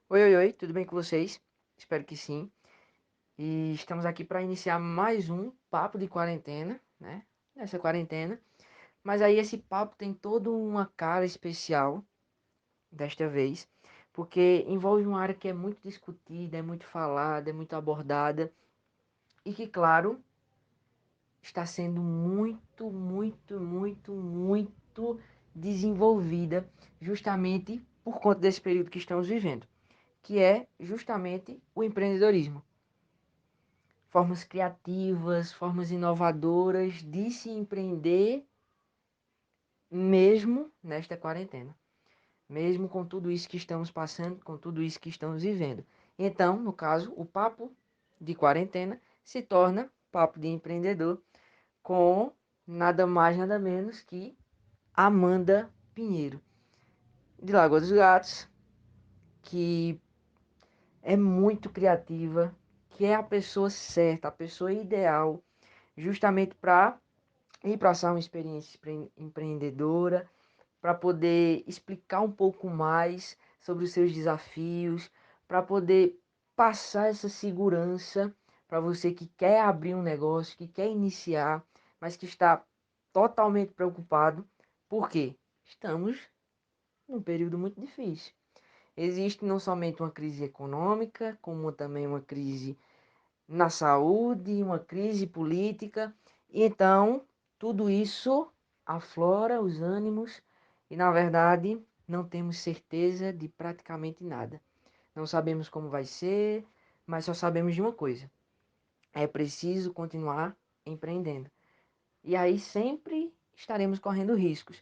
Oi, oi, oi, tudo bem com vocês? Espero que sim. E estamos aqui para iniciar mais um papo de quarentena, né? Nessa quarentena. Mas aí esse papo tem toda uma cara especial desta vez, porque envolve uma área que é muito discutida, é muito falada, é muito abordada e que, claro, está sendo muito desenvolvida justamente por conta desse período que estamos vivendo, que é justamente o empreendedorismo. Formas criativas, formas inovadoras de se empreender mesmo nesta quarentena, mesmo com tudo isso que estamos passando, com tudo isso que estamos vivendo. Então, no caso, o papo de quarentena se torna papo de empreendedor com nada mais, nada menos que Amanda Pinheiro, de Lagoa dos Gatos, que é muito criativa, que é a pessoa certa, a pessoa ideal, justamente para e passar uma experiência empreendedora, para poder explicar um pouco mais sobre os seus desafios, para poder passar essa segurança para você que quer abrir um negócio, que quer iniciar, mas que está totalmente preocupado, porque estamos num período muito difícil. Existe não somente uma crise econômica, como também uma crise na saúde, uma crise política. E então, tudo isso aflora os ânimos e, na verdade, não temos certeza de praticamente nada. Não sabemos como vai ser, mas só sabemos de uma coisa: é preciso continuar empreendendo. E aí sempre estaremos correndo riscos.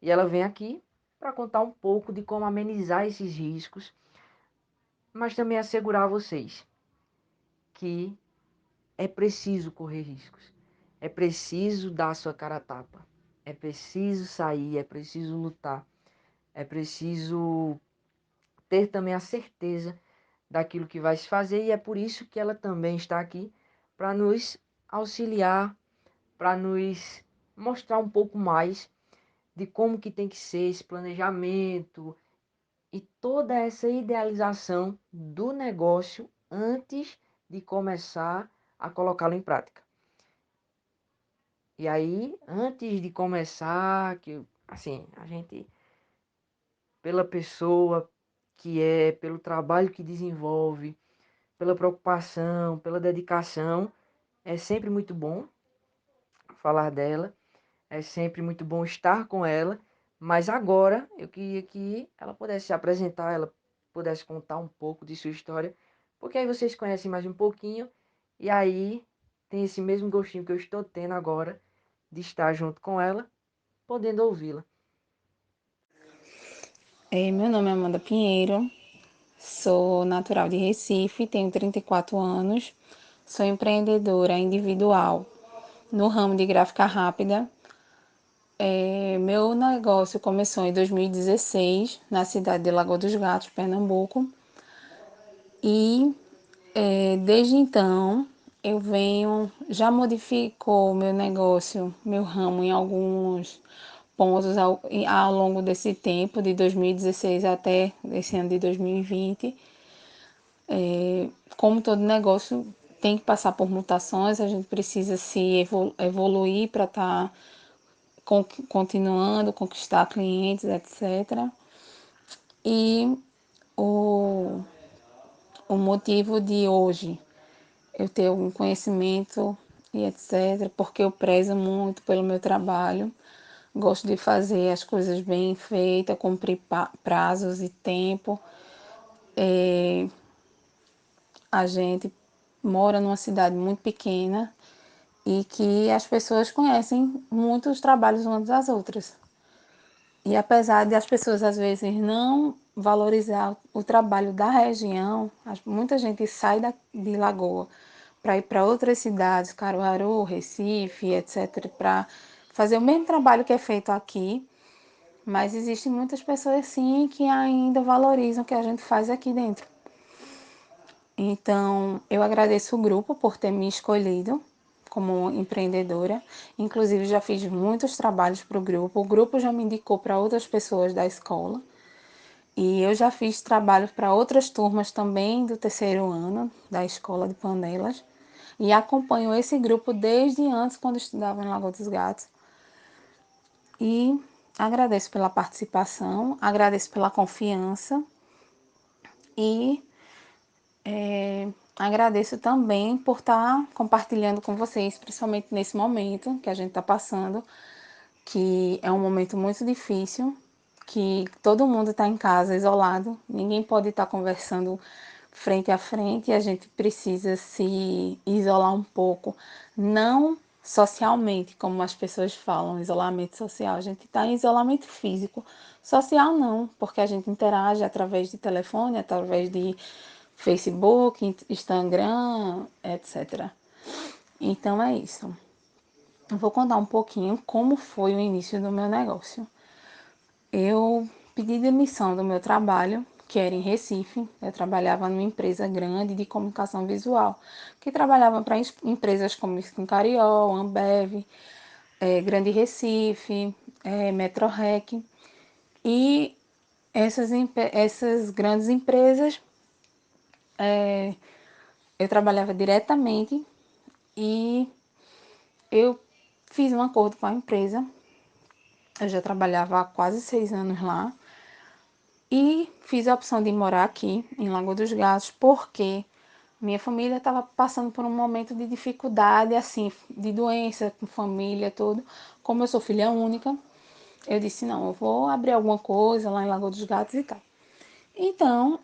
E ela vem aqui para contar um pouco de como amenizar esses riscos, mas também assegurar a vocês que é preciso correr riscos. É preciso dar a sua cara a tapa. É preciso sair, é preciso lutar. É preciso ter também a certeza daquilo que vai se fazer e é por isso que ela também está aqui para nos auxiliar, para nos mostrar um pouco mais de como que tem que ser esse planejamento e toda essa idealização do negócio antes de começar a colocá-lo em prática. E aí, antes de começar, que assim, a gente, pela pessoa que é, pelo trabalho que desenvolve, pela preocupação, pela dedicação, é sempre muito bom falar dela, é sempre muito bom estar com ela, mas agora eu queria que ela pudesse se apresentar, ela pudesse contar um pouco de sua história, porque aí vocês conhecem mais um pouquinho e aí tem esse mesmo gostinho que eu estou tendo agora de estar junto com ela, podendo ouvi-la. Meu nome é Amanda Pinheiro, sou natural de Recife, tenho 34 anos, sou empreendedora individual no ramo de gráfica rápida. Meu negócio começou em 2016, na cidade de Lagoa dos Gatos, Pernambuco, e desde então eu venho, já modificou o meu negócio, meu ramo em alguns pontos ao longo desse tempo, de 2016 até esse ano de 2020. Como todo negócio tem que passar por mutações, a gente precisa se evoluir para estar continuando, conquistar clientes, etc. E o, o motivo de hoje eu ter algum conhecimento e etc., porque eu prezo muito pelo meu trabalho, gosto de fazer as coisas bem feitas, cumprir prazos e tempo. A gente mora numa cidade muito pequena e que as pessoas conhecem muito os trabalhos umas das outras. E apesar de as pessoas às vezes não valorizar o trabalho da região, muita gente sai de Lagoa para ir para outras cidades, Caruaru, Recife, etc., para fazer o mesmo trabalho que é feito aqui, mas existem muitas pessoas sim que ainda valorizam o que a gente faz aqui dentro. Então, eu agradeço o grupo por ter me escolhido como empreendedora. Inclusive, já fiz muitos trabalhos para o grupo. O grupo já me indicou para outras pessoas da escola. E eu já fiz trabalho para outras turmas também do terceiro ano da Escola de Panelas e acompanho esse grupo desde antes, quando eu estudava em Lagoa dos Gatos. E agradeço pela participação, agradeço pela confiança e agradeço também por estar compartilhando com vocês, principalmente nesse momento que a gente está passando, que é um momento muito difícil, que todo mundo está em casa isolado, ninguém pode estar conversando frente a frente, e a gente precisa se isolar um pouco, não socialmente, como as pessoas falam, isolamento social. A gente está em isolamento físico, social não, porque a gente interage através de telefone, através de Facebook, Instagram, etc. Então é isso. Eu vou contar um pouquinho como foi o início do meu negócio. Eu pedi demissão do meu trabalho, que era em Recife. Eu trabalhava numa empresa grande de comunicação visual, que trabalhava para empresas como Cariol, Ambev, Grande Recife, Metrorec. E essas grandes empresas, eu trabalhava diretamente e eu fiz um acordo com a empresa. Eu já trabalhava há quase 6 anos lá e fiz a opção de morar aqui em Lagoa dos Gatos porque minha família estava passando por um momento de dificuldade, assim, de doença com família, tudo. Como eu sou filha única, eu disse, não, eu vou abrir alguma coisa lá em Lagoa dos Gatos e tal. Então,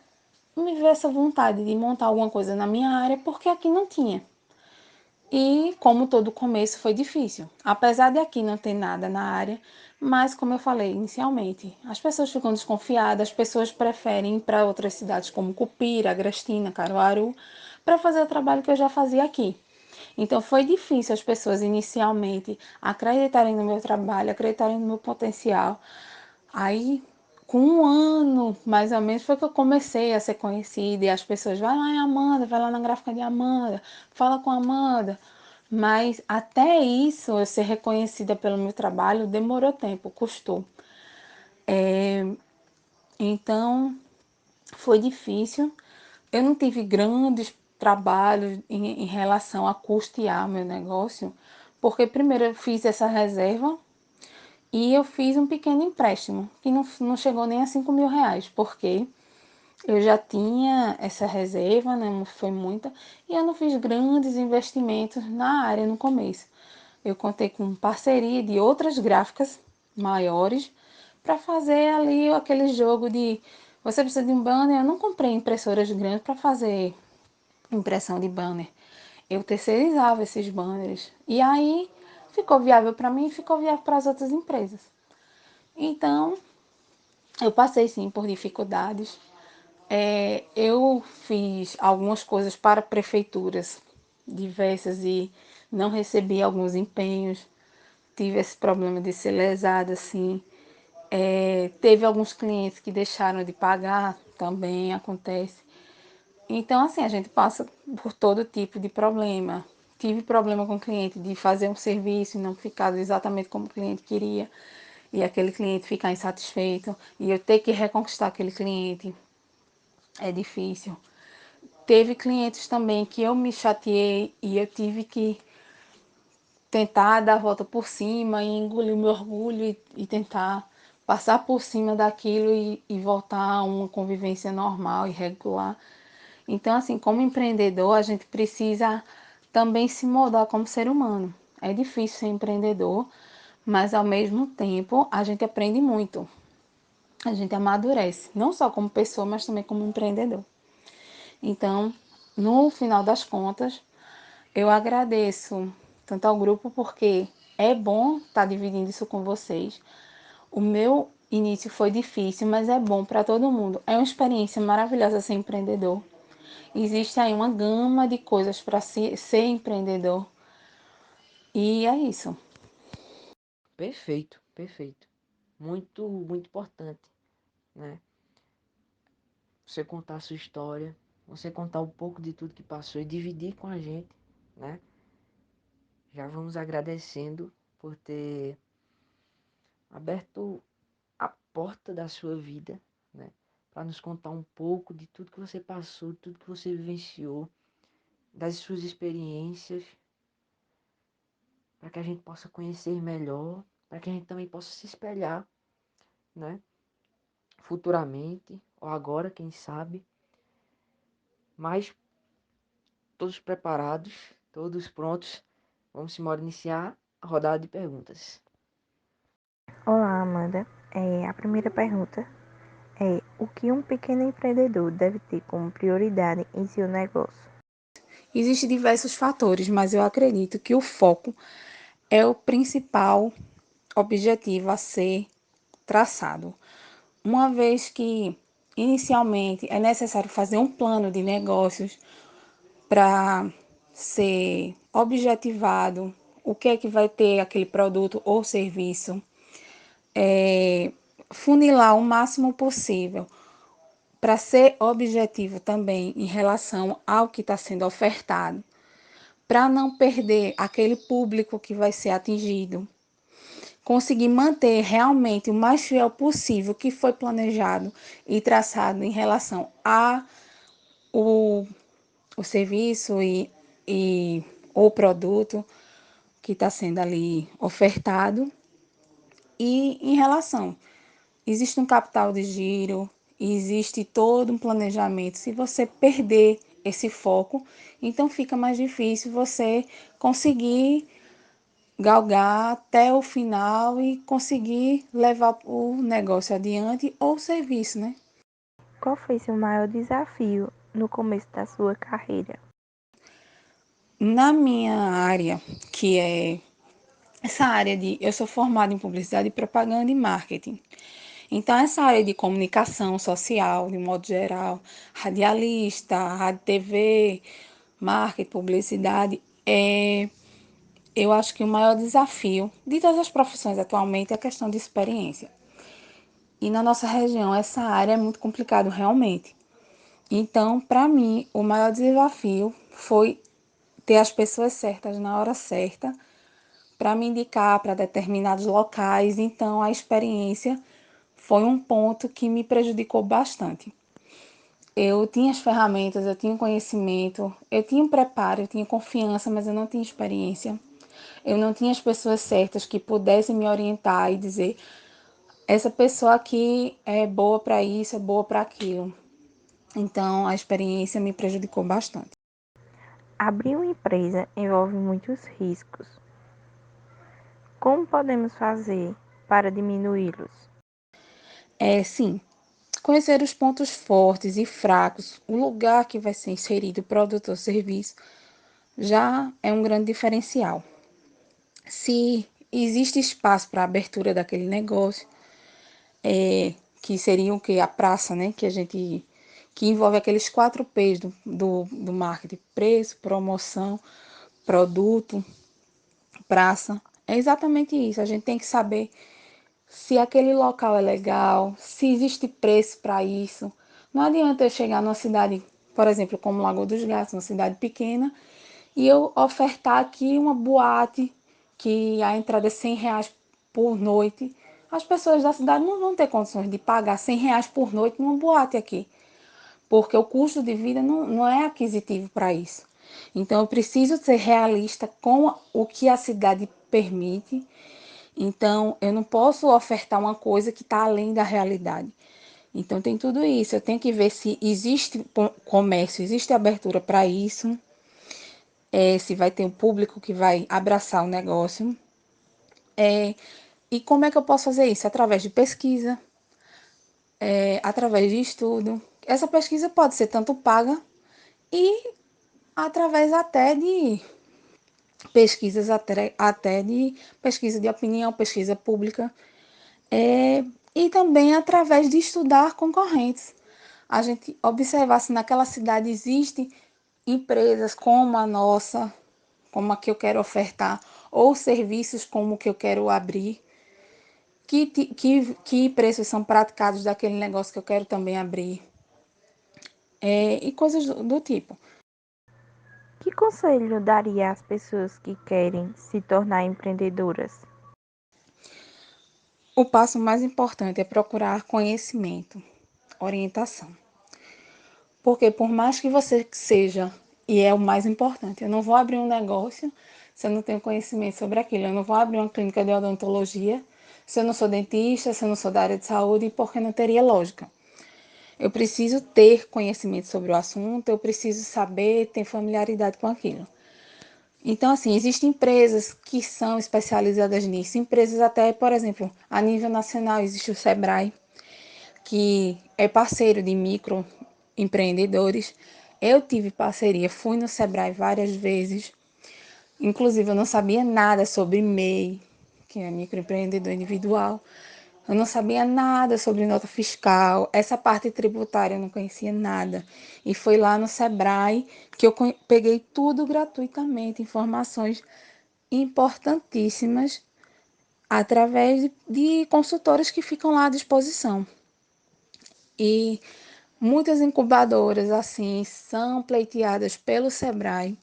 me veio essa vontade de montar alguma coisa na minha área, porque aqui não tinha. E como todo começo foi difícil, apesar de aqui não ter nada na área, mas como eu falei inicialmente, as pessoas ficam desconfiadas, as pessoas preferem ir para outras cidades como Cupira, Agrestina, Caruaru, para fazer o trabalho que eu já fazia aqui. Então foi difícil as pessoas inicialmente acreditarem no meu trabalho, acreditarem no meu potencial. Aí, com um ano, mais ou menos, foi que eu comecei a ser conhecida. E as pessoas, vai lá em Amanda, vai lá na gráfica de Amanda, fala com a Amanda. Mas até isso, eu ser reconhecida pelo meu trabalho, demorou tempo, custou. Então, foi difícil. Eu não tive grandes trabalhos em relação a custear meu negócio, porque primeiro eu fiz essa reserva e eu fiz um pequeno empréstimo, que não chegou nem a R$ 5.000, porque eu já tinha essa reserva, né, não foi muita, e eu não fiz grandes investimentos na área no começo. Eu contei com parceria de outras gráficas maiores para fazer ali aquele jogo de você precisa de um banner. Eu não comprei impressoras grandes para fazer impressão de banner. Eu terceirizava esses banners. E aí ficou viável para mim e ficou viável para as outras empresas. Então, eu passei sim por dificuldades. Eu fiz algumas coisas para prefeituras diversas e não recebi alguns empenhos. Tive esse problema de ser lesada, assim. Teve alguns clientes que deixaram de pagar, também acontece. Então, assim, a gente passa por todo tipo de problema. Tive problema com o cliente de fazer um serviço e não ficar exatamente como o cliente queria, e aquele cliente ficar insatisfeito, e eu ter que reconquistar aquele cliente. É difícil. Teve clientes também que eu me chateei e eu tive que tentar dar a volta por cima e engolir o meu orgulho e tentar passar por cima daquilo e voltar a uma convivência normal e regular. Então, assim, como empreendedor, a gente precisa também se moldar como ser humano. É difícil ser empreendedor, mas ao mesmo tempo a gente aprende muito. A gente amadurece, não só como pessoa, mas também como empreendedor. Então, no final das contas, eu agradeço tanto ao grupo porque é bom estar dividindo isso com vocês. O meu início foi difícil, mas é bom para todo mundo. É uma experiência maravilhosa ser empreendedor. Existe aí uma gama de coisas para ser empreendedor. E é isso. Perfeito, perfeito. Muito, muito importante, né? Você contar a sua história, você contar um pouco de tudo que passou e dividir com a gente, né? Já vamos agradecendo por ter aberto a porta da sua vida, né? para nos contar um pouco de tudo que você passou, de tudo que você vivenciou, das suas experiências, para que a gente possa conhecer melhor, para que a gente também possa se espelhar, né? Futuramente, ou agora, quem sabe. Mas todos preparados, todos prontos. Vamos embora iniciar a rodada de perguntas. Olá, Amanda. A primeira pergunta é: o que um pequeno empreendedor deve ter como prioridade em seu negócio? Existem diversos fatores, mas eu acredito que o foco é o principal objetivo a ser traçado. Uma vez que, inicialmente, é necessário fazer um plano de negócios para ser objetivado o que é que vai ter aquele produto ou serviço, funilar o máximo possível para ser objetivo também em relação ao que está sendo ofertado, para não perder aquele público que vai ser atingido, conseguir manter realmente o mais fiel possível que foi planejado e traçado em relação a o, o serviço e o produto que está sendo ali ofertado. E em relação, existe um capital de giro, existe todo um planejamento. Se você perder esse foco, então fica mais difícil você conseguir galgar até o final e conseguir levar o negócio adiante ou o serviço, né? Qual foi seu maior desafio no começo da sua carreira? Na minha área, que é essa área de. Eu sou formada em publicidade, propaganda e marketing. Então, essa área de comunicação social, de modo geral, radialista, rádio TV, marketing, publicidade, eu acho que o maior desafio de todas as profissões atualmente é a questão de experiência. E na nossa região, essa área é muito complicado realmente. Então, para mim, o maior desafio foi ter as pessoas certas na hora certa para me indicar para determinados locais. Então, a experiência foi um ponto que me prejudicou bastante. Eu tinha as ferramentas, eu tinha conhecimento, eu tinha um preparo, eu tinha confiança, mas eu não tinha experiência. Eu não tinha as pessoas certas que pudessem me orientar e dizer: essa pessoa aqui é boa para isso, é boa para aquilo. Então, a experiência me prejudicou bastante. Abrir uma empresa envolve muitos riscos. Como podemos fazer para diminuí-los? Sim, conhecer os pontos fortes e fracos, o lugar que vai ser inserido o produto ou serviço, já é um grande diferencial. Se existe espaço para a abertura daquele negócio, que seria o que? A praça, né? Que envolve aqueles 4 P's do marketing: preço, promoção, produto, praça. É exatamente isso. A gente tem que saber se aquele local é legal, se existe preço para isso. Não adianta eu chegar numa cidade, por exemplo, como Lagoa dos Gatos, uma cidade pequena, e eu ofertar aqui uma boate que a entrada é R$ 100 por noite. As pessoas da cidade não vão ter condições de pagar R$ 100 por noite numa boate aqui, porque o custo de vida não é aquisitivo para isso. Então, eu preciso ser realista com o que a cidade permite. Então, eu não posso ofertar uma coisa que está além da realidade. Então, tem tudo isso. Eu tenho que ver se existe comércio, existe abertura para isso, se vai ter um público que vai abraçar o negócio. E como é que eu posso fazer isso? Através de pesquisa, através de estudo. Essa pesquisa pode ser tanto paga e através até de pesquisas, até de pesquisa de opinião, pesquisa pública. E também através de estudar concorrentes. A gente observar se naquela cidade existem empresas como a nossa, como a que eu quero ofertar, ou serviços como o que eu quero abrir, que preços são praticados daquele negócio que eu quero também abrir, e coisas do tipo. Que conselho daria às pessoas que querem se tornar empreendedoras? O passo mais importante é procurar conhecimento. orientação. Porque por mais que você seja, e é o mais importante, eu não vou abrir um negócio se eu não tenho conhecimento sobre aquilo. Eu não vou abrir uma clínica de odontologia se eu não sou dentista, se eu não sou da área de saúde, porque não teria lógica. Eu preciso ter conhecimento sobre o assunto, eu preciso saber, ter familiaridade com aquilo. Então, assim, existem empresas que são especializadas nisso, empresas até, por exemplo, a nível nacional existe o Sebrae, que é parceiro de microempreendedores. Eu tive parceria, fui no Sebrae várias vezes, inclusive eu não sabia nada sobre MEI, que é microempreendedor individual. Eu não sabia nada sobre nota fiscal, essa parte tributária eu não conhecia nada. E foi lá no Sebrae que eu peguei tudo gratuitamente, informações importantíssimas, através de consultoras que ficam lá à disposição. E muitas incubadoras assim são pleiteadas pelo Sebrae.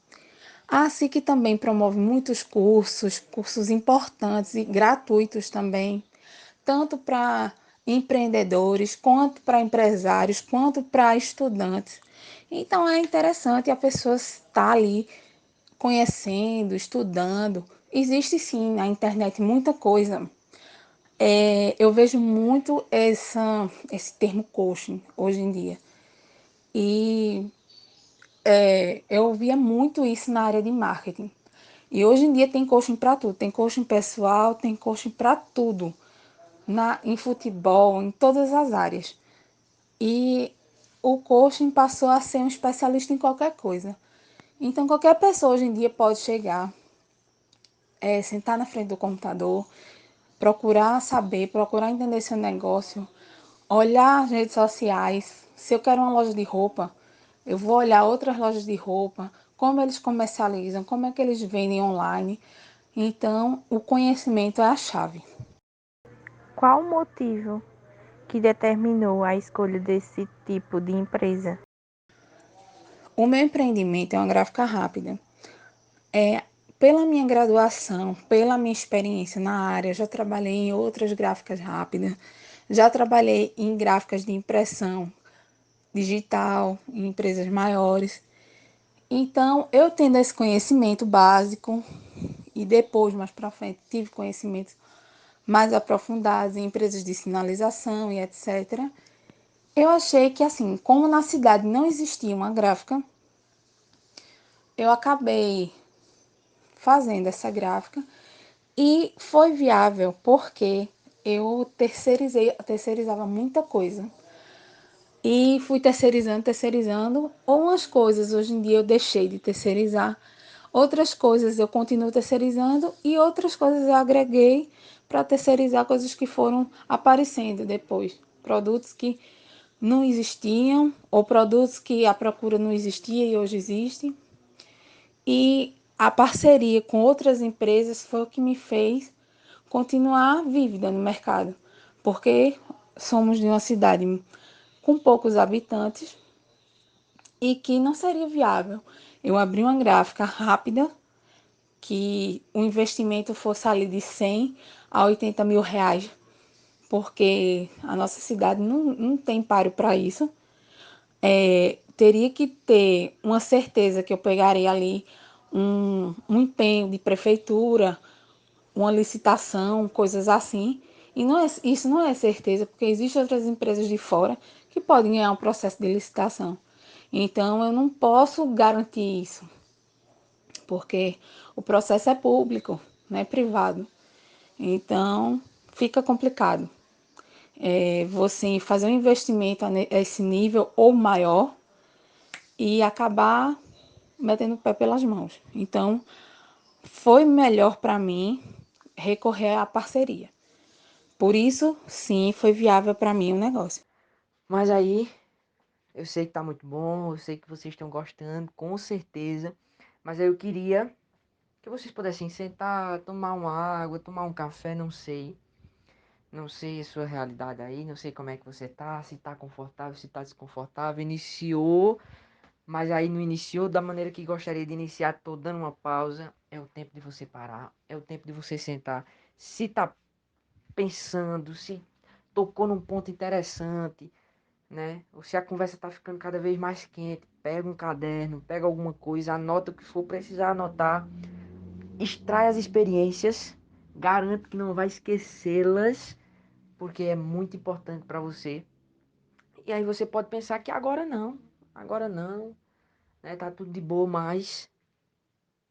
A SIC também promove muitos cursos, cursos importantes e gratuitos também, tanto para empreendedores, quanto para empresários, quanto para estudantes. Então é interessante a pessoa estar ali conhecendo, estudando. Existe sim na internet muita coisa. Eu vejo muito esse termo coaching hoje em dia. E eu via muito isso na área de marketing. E hoje em dia tem coaching para tudo. Tem coaching pessoal, tem coaching para tudo. Em futebol, em todas as áreas. E o coaching passou a ser um especialista em qualquer coisa. Então, qualquer pessoa hoje em dia pode chegar, sentar na frente do computador, procurar saber, procurar entender seu negócio, olhar as redes sociais. Se eu quero uma loja de roupa, eu vou olhar outras lojas de roupa, como eles comercializam, como é que eles vendem online. Então, o conhecimento é a chave. Qual o motivo que determinou a escolha desse tipo de empresa? O meu empreendimento é uma gráfica rápida. É, pela minha graduação, pela minha experiência na área, já trabalhei em outras gráficas rápidas, já trabalhei em gráficas de impressão digital, em empresas maiores. Então, eu tendo esse conhecimento básico e depois, mais para frente, tive conhecimentos mais aprofundados em empresas de sinalização e etc. Eu achei que, assim, como na cidade não existia uma gráfica, eu acabei fazendo essa gráfica e foi viável porque eu terceirizava muita coisa. E fui terceirizando. Umas coisas hoje em dia eu deixei de terceirizar, outras coisas eu continuo terceirizando e outras coisas eu agreguei para terceirizar coisas que foram aparecendo depois. Produtos que não existiam ou produtos que a procura não existia e hoje existem. E a parceria com outras empresas foi o que me fez continuar vívida no mercado, porque somos de uma cidade com poucos habitantes e que não seria viável eu abrir uma gráfica rápida que o investimento fosse ali de 100 a 80 mil reais, porque a nossa cidade não tem páreo para isso. Teria que ter uma certeza que eu pegaria ali um empenho de prefeitura, uma licitação, coisas assim. E isso não é certeza, porque existem outras empresas de fora que podem ganhar um processo de licitação. Então, eu não posso garantir isso, porque o processo é público, não é privado. Então, fica complicado. Você fazer um investimento a esse nível ou maior e acabar metendo o pé pelas mãos. Então, foi melhor para mim recorrer à parceria. Por isso, sim, foi viável para mim o negócio. Mas aí, eu sei que tá muito bom, eu sei que vocês estão gostando, com certeza. Mas aí eu queria que vocês pudessem sentar, tomar uma água, tomar um café, não sei. Não sei a sua realidade aí, não sei como é que você tá, se tá confortável, se tá desconfortável. Iniciou, mas aí não iniciou da maneira que gostaria de iniciar. Tô dando uma pausa. É o tempo de você parar, é o tempo de você sentar. Se tá pensando, se tocou num ponto interessante, né? Ou se a conversa está ficando cada vez mais quente, pega um caderno, pega alguma coisa, anota o que for precisar anotar, extrai as experiências, garanto que não vai esquecê-las, porque é muito importante para você. E aí você pode pensar que agora não, né? Tá tudo de boa, mas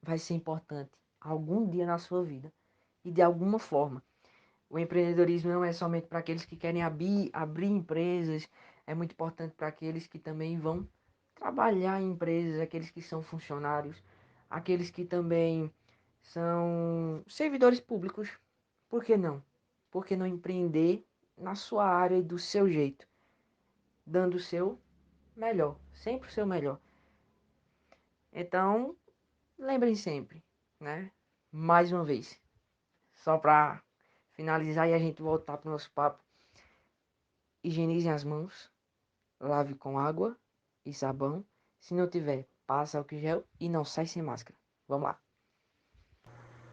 vai ser importante algum dia na sua vida e de alguma forma. O empreendedorismo não é somente para aqueles que querem abrir empresas, é muito importante para aqueles que também vão trabalhar em empresas, aqueles que são funcionários, aqueles que também são servidores públicos. Por que não? Por que não empreender na sua área e do seu jeito, dando o seu melhor, sempre o seu melhor. Então, lembrem sempre, né? Mais uma vez, só para finalizar e a gente voltar para o nosso papo. Higienizem as mãos, lave com água e sabão. Se não tiver, passa álcool gel e não sai sem máscara. Vamos lá.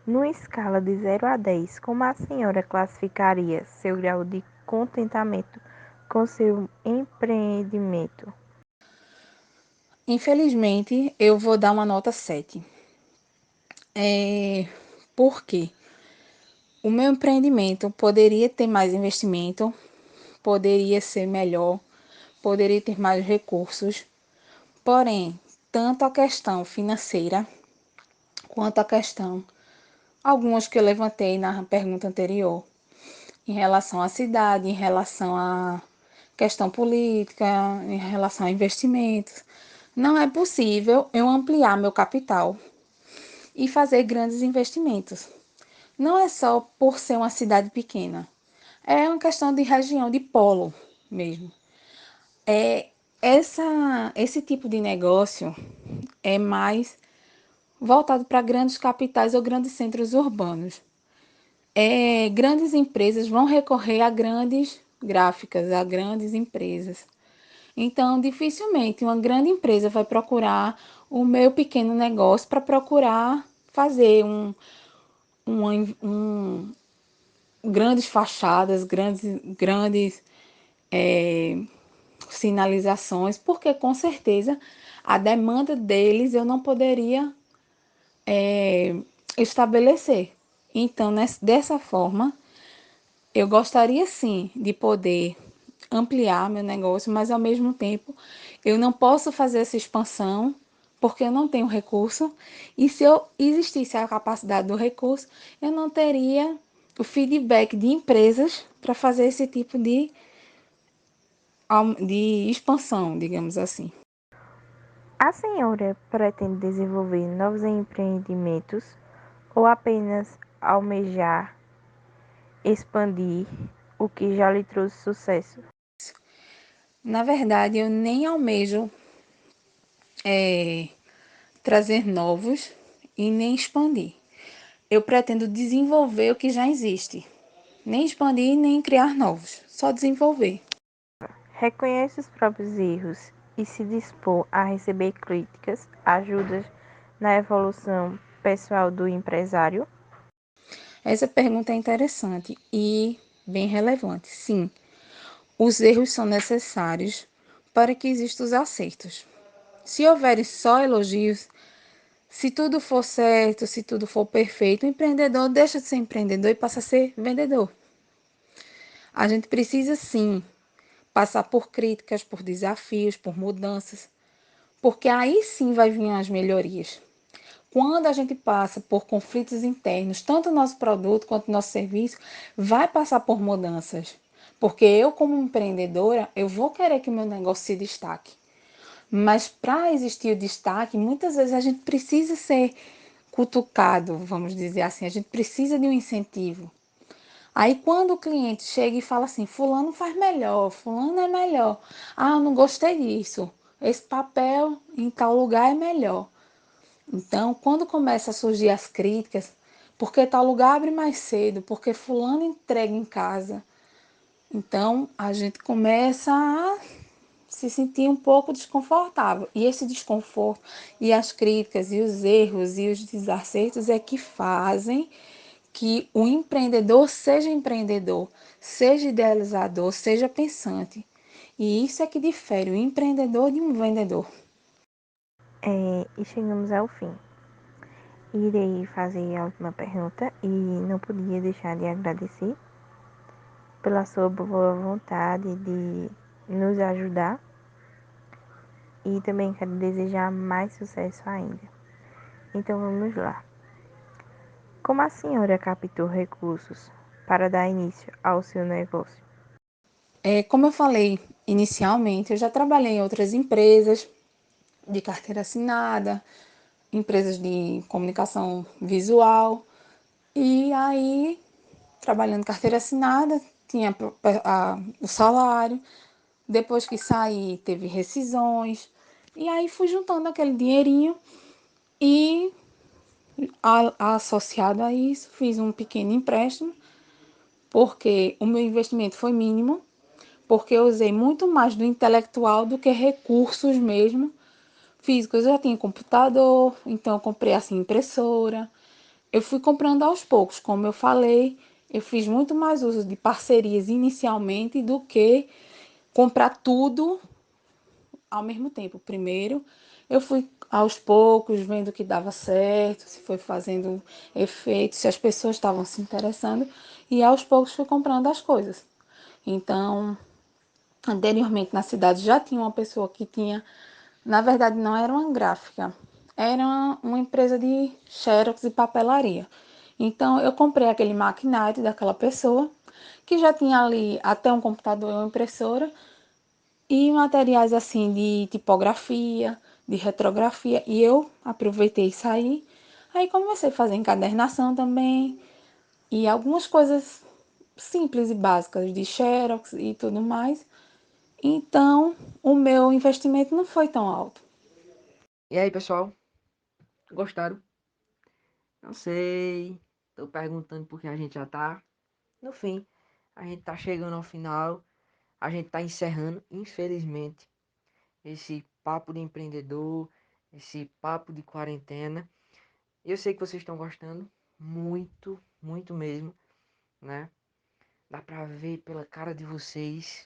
Numa escala de 0 a 10, como a senhora classificaria seu grau de contentamento com seu empreendimento? Infelizmente, eu vou dar uma nota 7. Por quê? O meu empreendimento poderia ter mais investimento, poderia ser melhor, poderia ter mais recursos, porém, tanto a questão financeira quanto a questão, algumas que eu levantei na pergunta anterior, em relação à cidade, em relação à questão política, em relação a investimentos, não é possível eu ampliar meu capital e fazer grandes investimentos. Não é só por ser uma cidade pequena, é uma questão de região, de polo mesmo. Esse tipo de negócio é mais voltado para grandes capitais ou grandes centros urbanos. Grandes empresas vão recorrer a grandes gráficas, a grandes empresas. Então, dificilmente uma grande empresa vai procurar o meu pequeno negócio para procurar fazer grandes fachadas, grandes sinalizações, porque com certeza a demanda deles eu não poderia estabelecer. Então, dessa forma, eu gostaria sim de poder ampliar meu negócio, mas ao mesmo tempo eu não posso fazer essa expansão porque eu não tenho recurso. E se eu existisse a capacidade do recurso, eu não teria o feedback de empresas para fazer esse tipo de expansão, digamos assim. A senhora pretende desenvolver novos empreendimentos ou apenas almejar expandir o que já lhe trouxe sucesso? Na verdade, eu nem almejo trazer novos e nem expandir. Eu pretendo desenvolver o que já existe. Nem expandir, nem criar novos. Só desenvolver. Reconhece os próprios erros e se dispor a receber críticas, ajudas na evolução pessoal do empresário? Essa pergunta é interessante e bem relevante. Sim, os erros são necessários para que existam os acertos. Se houver só elogios, se tudo for certo, se tudo for perfeito, o empreendedor deixa de ser empreendedor e passa a ser vendedor. A gente precisa sim passar por críticas, por desafios, por mudanças, porque aí sim vai vir as melhorias. Quando a gente passa por conflitos internos, tanto o nosso produto quanto o nosso serviço vai passar por mudanças. Porque eu, como empreendedora, eu vou querer que o meu negócio se destaque. Mas para existir o destaque, muitas vezes a gente precisa ser cutucado, vamos dizer assim, a gente precisa de um incentivo. Aí quando o cliente chega e fala assim, fulano faz melhor, fulano é melhor. Ah, eu não gostei disso. Esse papel em tal lugar é melhor. Então, quando começa a surgir as críticas, porque tal lugar abre mais cedo, porque fulano entrega em casa. Então, a gente começa a se sentir um pouco desconfortável. E esse desconforto e as críticas e os erros e os desacertos é que fazem que o empreendedor, seja idealizador, seja pensante. E isso é que difere o empreendedor de um vendedor. E chegamos ao fim. Irei fazer a última pergunta e não podia deixar de agradecer pela sua boa vontade de nos ajudar e também quero desejar mais sucesso ainda. Então vamos lá. Como a senhora captou recursos para dar início ao seu negócio? Como eu falei inicialmente, eu já trabalhei em outras empresas de carteira assinada, empresas de comunicação visual, e aí, trabalhando carteira assinada, tinha o salário, depois que saí, teve rescisões, e aí fui juntando aquele dinheirinho e, associado a isso, fiz um pequeno empréstimo, porque o meu investimento foi mínimo, porque eu usei muito mais do intelectual do que recursos mesmo físicos. Eu já tinha computador, então eu comprei assim impressora. Eu fui comprando aos poucos, como eu falei, eu fiz muito mais uso de parcerias inicialmente do que comprar tudo ao mesmo tempo. Primeiro, eu fui aos poucos vendo que dava certo, se foi fazendo efeito, se as pessoas estavam se interessando, e aos poucos fui comprando as coisas. Então, anteriormente na cidade já tinha uma pessoa que tinha, na verdade não era uma gráfica, era uma empresa de xerox e papelaria. Então eu comprei aquele maquinário daquela pessoa que já tinha ali até um computador e uma impressora e materiais assim de tipografia, de retrografia, e eu aproveitei e saí. Aí comecei a fazer encadernação também e algumas coisas simples e básicas de xerox e tudo mais. Então, o meu investimento não foi tão alto. E aí, pessoal? Gostaram? Não sei. Tô perguntando porque a gente já tá no fim. A gente tá chegando ao final. A gente tá encerrando, infelizmente, esse papo de empreendedor, esse papo de quarentena. Eu sei que vocês estão gostando muito, muito mesmo, né? Dá pra ver pela cara de vocês.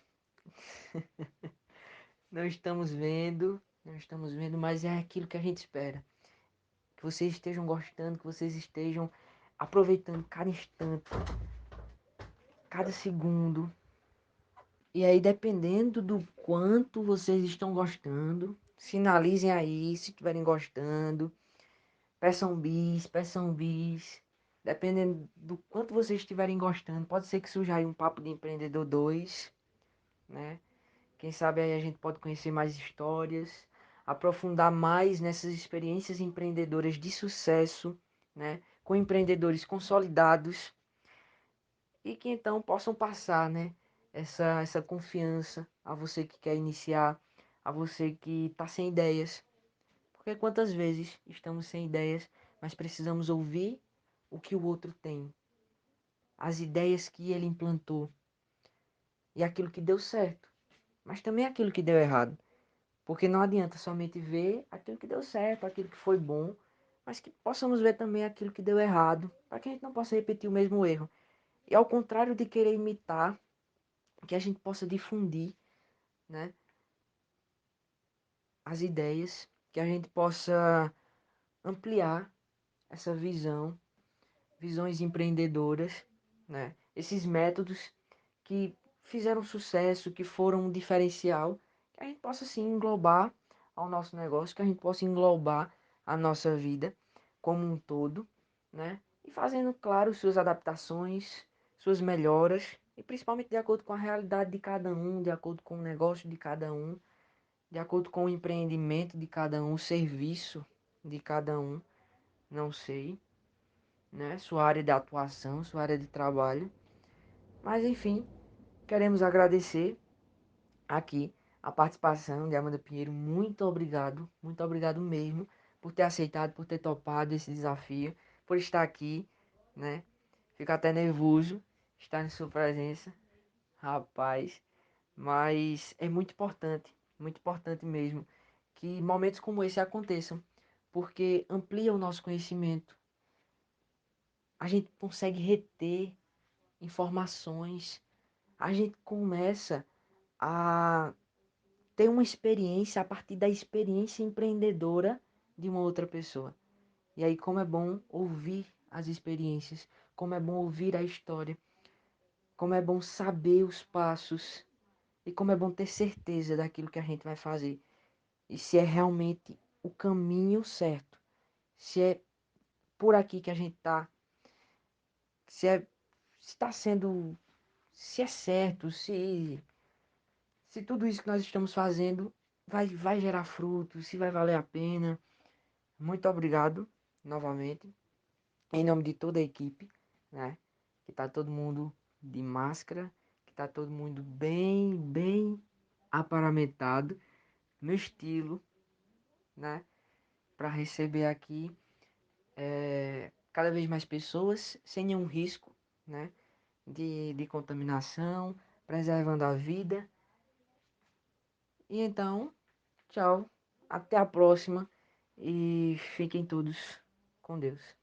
Não estamos vendo, mas é aquilo que a gente espera. Que vocês estejam gostando, que vocês estejam aproveitando cada instante, cada segundo. E aí, dependendo do quanto vocês estão gostando, sinalizem aí se estiverem gostando. Peçam bis, peçam bis. Dependendo do quanto vocês estiverem gostando, pode ser que surja aí um papo de empreendedor 2, né? Quem sabe aí a gente pode conhecer mais histórias, aprofundar mais nessas experiências empreendedoras de sucesso, né? Com empreendedores consolidados e que então possam passar, né? Essa confiança a você que quer iniciar, a você que está sem ideias. Porque quantas vezes estamos sem ideias, mas precisamos ouvir o que o outro tem, as ideias que ele implantou e aquilo que deu certo, mas também aquilo que deu errado. Porque não adianta somente ver aquilo que deu certo, aquilo que foi bom, mas que possamos ver também aquilo que deu errado, para que a gente não possa repetir o mesmo erro. E ao contrário de querer imitar, que a gente possa difundir, né, as ideias, que a gente possa ampliar essa visão, visões empreendedoras, né, esses métodos que fizeram sucesso, que foram um diferencial, que a gente possa sim englobar ao nosso negócio, que a gente possa englobar a nossa vida como um todo, né? E fazendo, claro, suas adaptações, suas melhoras, e principalmente de acordo com a realidade de cada um, de acordo com o negócio de cada um, de acordo com o empreendimento de cada um, o serviço de cada um, não sei, né? Sua área de atuação, sua área de trabalho. Mas enfim, queremos agradecer aqui a participação de Amanda Pinheiro. Muito obrigado mesmo por ter aceitado, por ter topado esse desafio, por estar aqui, né? Fico até nervoso estar em sua presença, rapaz. Mas é muito importante mesmo, que momentos como esse aconteçam, porque amplia o nosso conhecimento. A gente consegue reter informações, a gente começa a ter uma experiência a partir da experiência empreendedora de uma outra pessoa. E aí, como é bom ouvir as experiências, como é bom ouvir a história, como é bom saber os passos e como é bom ter certeza daquilo que a gente vai fazer e se é realmente o caminho certo, se é por aqui que a gente tá, se está sendo, se é certo, se tudo isso que nós estamos fazendo vai gerar frutos, se vai valer a pena. Muito obrigado novamente, em nome de toda a equipe, né? Que tá todo mundo de máscara, que tá todo mundo bem aparamentado, no estilo, né? Para receber aqui cada vez mais pessoas sem nenhum risco, né? De contaminação, preservando a vida. E então, tchau, até a próxima e fiquem todos com Deus.